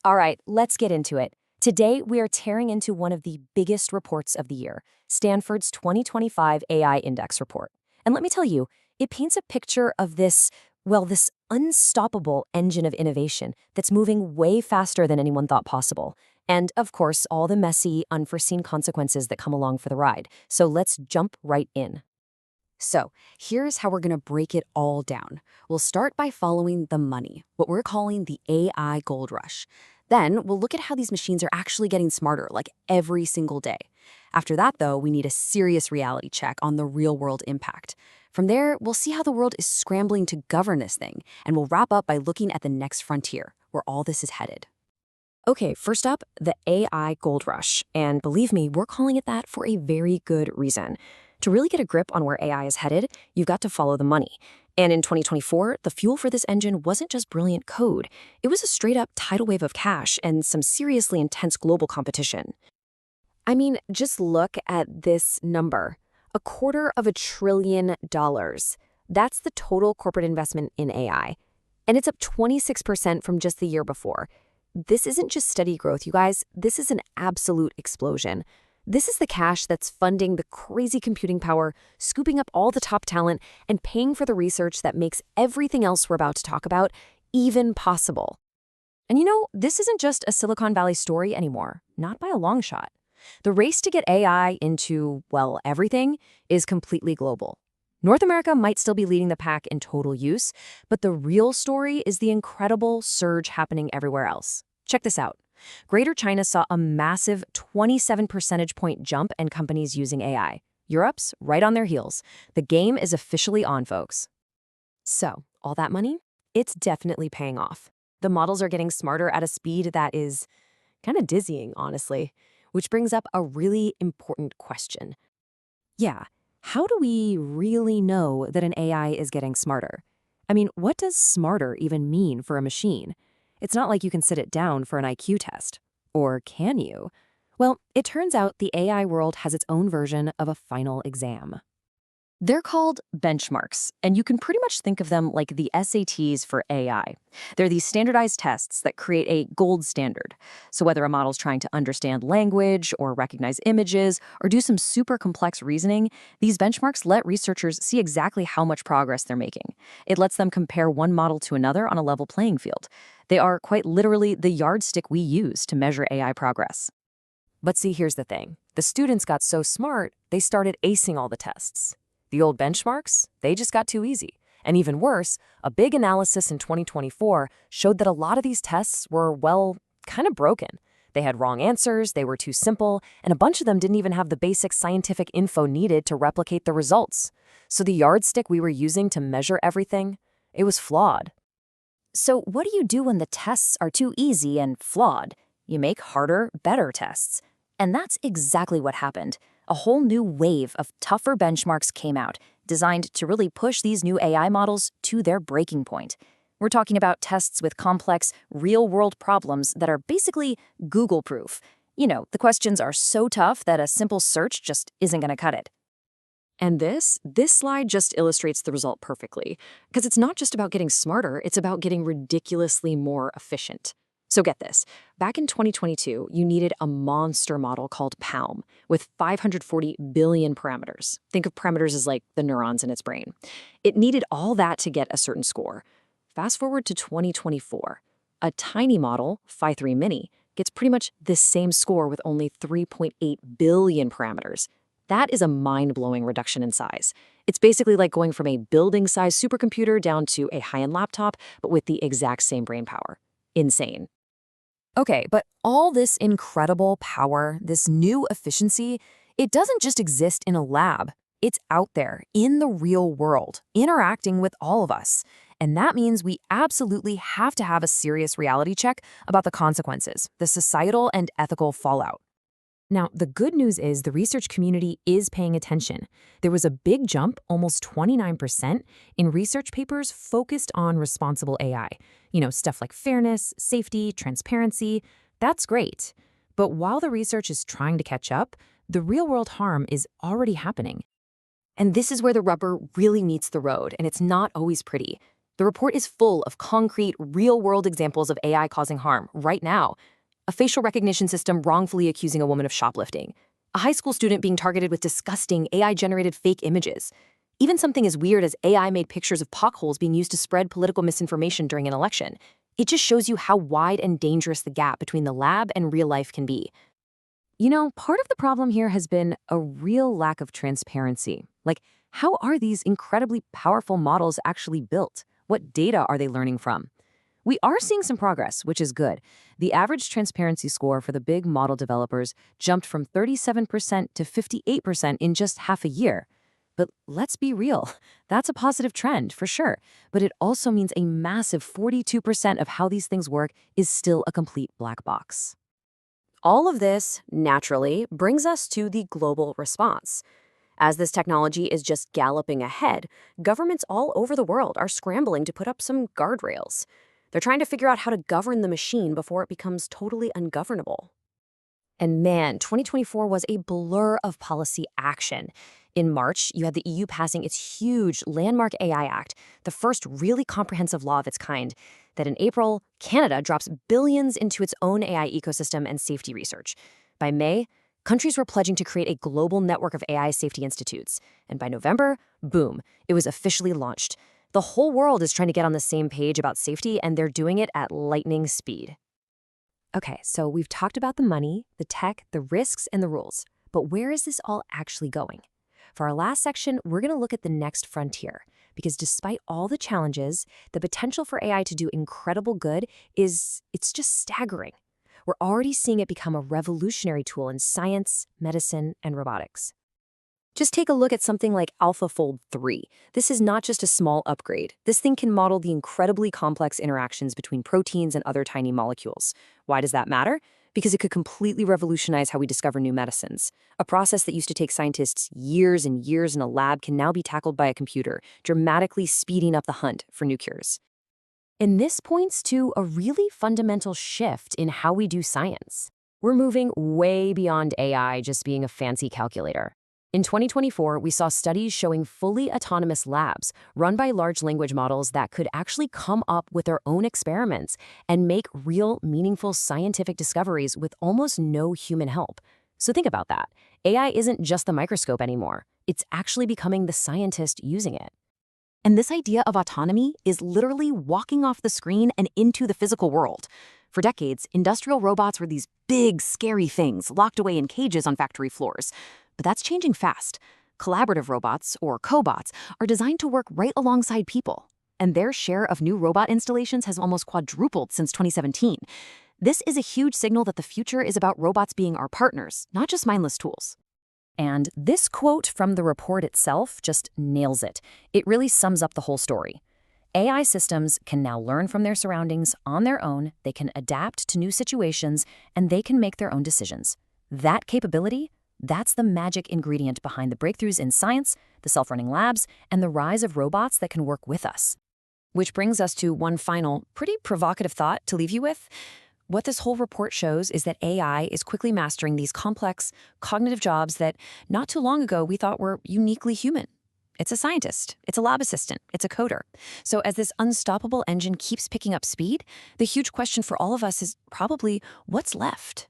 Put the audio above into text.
All right, let's get into it. Today, we are tearing into one of the biggest reports of the year, Stanford's 2025 AI Index report. And let me tell you, it paints a picture of this unstoppable engine of innovation that's moving way faster than anyone thought possible. And of course, all the messy, unforeseen consequences that come along for the ride. So let's jump right in. So, here's how we're going to break it all down. We'll start by following the money, what we're calling the AI gold rush. Then, we'll look at how these machines are actually getting smarter, like every single day. After that, though, we need a serious reality check on the real-world impact. From there, we'll see how the world is scrambling to govern this thing, and we'll wrap up by looking at the next frontier, where all this is headed. Okay, first up, the AI gold rush. And believe me, we're calling it that for a very good reason. To really get a grip on where AI is headed, you've got to follow the money. And in 2024, the fuel for this engine wasn't just brilliant code. It was a straight-up tidal wave of cash and some seriously intense global competition. I mean, just look at this number. $250 billion. That's the total corporate investment in AI. And it's up 26% from just the year before. This isn't just steady growth, you guys. This is an absolute explosion. This is the cash that's funding the crazy computing power, scooping up all the top talent, and paying for the research that makes everything else we're about to talk about even possible. And this isn't just a Silicon Valley story anymore, not by a long shot. The race to get AI into, well, everything is completely global. North America might still be leading the pack in total use, but the real story is the incredible surge happening everywhere else. Check this out. Greater China saw a massive 27 percentage point jump in companies using AI. Europe's right on their heels. The game is officially on, folks. So, all that money? It's definitely paying off. The models are getting smarter at a speed that is kind of dizzying, honestly, which brings up a really important question. Yeah, how do we really know that an AI is getting smarter? I mean, what does smarter even mean for a machine? It's not like you can sit it down for an IQ test. Or can you? Well, it turns out the AI world has its own version of a final exam. They're called benchmarks, and you can pretty much think of them like the SATs for AI. They're these standardized tests that create a gold standard. So whether a model's trying to understand language or recognize images or do some super complex reasoning, these benchmarks let researchers see exactly how much progress they're making. It lets them compare one model to another on a level playing field. They are quite literally the yardstick we use to measure AI progress. But see, here's the thing. The students got so smart, they started acing all the tests. The old benchmarks, they just got too easy. And even worse, a big analysis in 2024 showed that a lot of these tests were, well, kind of broken. They had wrong answers, they were too simple, and a bunch of them didn't even have the basic scientific info needed to replicate the results. So the yardstick we were using to measure everything, it was flawed. So what do you do when the tests are too easy and flawed? You make harder, better tests. And that's exactly what happened. A whole new wave of tougher benchmarks came out, designed to really push these new AI models to their breaking point. We're talking about tests with complex, real-world problems that are basically Google-proof. The questions are so tough that a simple search just isn't going to cut it. And this slide just illustrates the result perfectly, because it's not just about getting smarter, it's about getting ridiculously more efficient. So get this, back in 2022, you needed a monster model called PaLM with 540 billion parameters. Think of parameters as like the neurons in its brain. It needed all that to get a certain score. Fast forward to 2024, a tiny model, Phi-3 Mini, gets pretty much the same score with only 3.8 billion parameters. That is a mind-blowing reduction in size. It's basically like going from a building-sized supercomputer down to a high-end laptop, but with the exact same brain power. Insane. Okay, but all this incredible power, this new efficiency, it doesn't just exist in a lab. It's out there, in the real world, interacting with all of us. And that means we absolutely have to have a serious reality check about the consequences, the societal and ethical fallout. Now, the good news is the research community is paying attention. There was a big jump, almost 29%, in research papers focused on responsible AI. Stuff like fairness, safety, transparency. That's great. But while the research is trying to catch up, the real-world harm is already happening. And this is where the rubber really meets the road, and it's not always pretty. The report is full of concrete, real-world examples of AI causing harm right now. A facial recognition system wrongfully accusing a woman of shoplifting. A high school student being targeted with disgusting AI-generated fake images. Even something as weird as AI-made pictures of potholes being used to spread political misinformation during an election. It just shows you how wide and dangerous the gap between the lab and real life can be. You know, part of the problem here has been a real lack of transparency. Like, how are these incredibly powerful models actually built? What data are they learning from? We are seeing some progress, which is good. The average transparency score for the big model developers jumped from 37% to 58% in just half a year. But let's be real, that's a positive trend for sure. But it also means a massive 42% of how these things work is still a complete black box. All of this, naturally, brings us to the global response. As this technology is just galloping ahead, governments all over the world are scrambling to put up some guardrails. They're trying to figure out how to govern the machine before it becomes totally ungovernable. And man, 2024 was a blur of policy action. In March, you had the EU passing its huge landmark AI Act, the first really comprehensive law of its kind. That in April, Canada drops billions into its own AI ecosystem and safety research. By May, countries were pledging to create a global network of AI safety institutes. And by November, boom, it was officially launched. The whole world is trying to get on the same page about safety, and they're doing it at lightning speed. Okay, so we've talked about the money, the tech, the risks, and the rules. But where is this all actually going? For our last section, we're going to look at the next frontier. Because despite all the challenges, the potential for AI to do incredible good it's just staggering. We're already seeing it become a revolutionary tool in science, medicine, and robotics. Just take a look at something like AlphaFold 3. This is not just a small upgrade. This thing can model the incredibly complex interactions between proteins and other tiny molecules. Why does that matter? Because it could completely revolutionize how we discover new medicines. A process that used to take scientists years and years in a lab can now be tackled by a computer, dramatically speeding up the hunt for new cures. And this points to a really fundamental shift in how we do science. We're moving way beyond AI just being a fancy calculator. In 2024, we saw studies showing fully autonomous labs run by large language models that could actually come up with their own experiments and make real, meaningful scientific discoveries with almost no human help. So think about that. AI isn't just the microscope anymore. It's actually becoming the scientist using it. And this idea of autonomy is literally walking off the screen and into the physical world. For decades, industrial robots were these big, scary things locked away in cages on factory floors. But that's changing fast. Collaborative robots, or cobots, are designed to work right alongside people. And their share of new robot installations has almost quadrupled since 2017. This is a huge signal that the future is about robots being our partners, not just mindless tools. And this quote from the report itself just nails it. It really sums up the whole story. AI systems can now learn from their surroundings on their own, they can adapt to new situations, and they can make their own decisions. That capability, that's the magic ingredient behind the breakthroughs in science, the self-running labs, and the rise of robots that can work with us. Which brings us to one final, pretty provocative thought to leave you with. What this whole report shows is that AI is quickly mastering these complex, cognitive jobs that not too long ago we thought were uniquely human. It's a scientist, it's a lab assistant, it's a coder. So as this unstoppable engine keeps picking up speed, the huge question for all of us is probably what's left?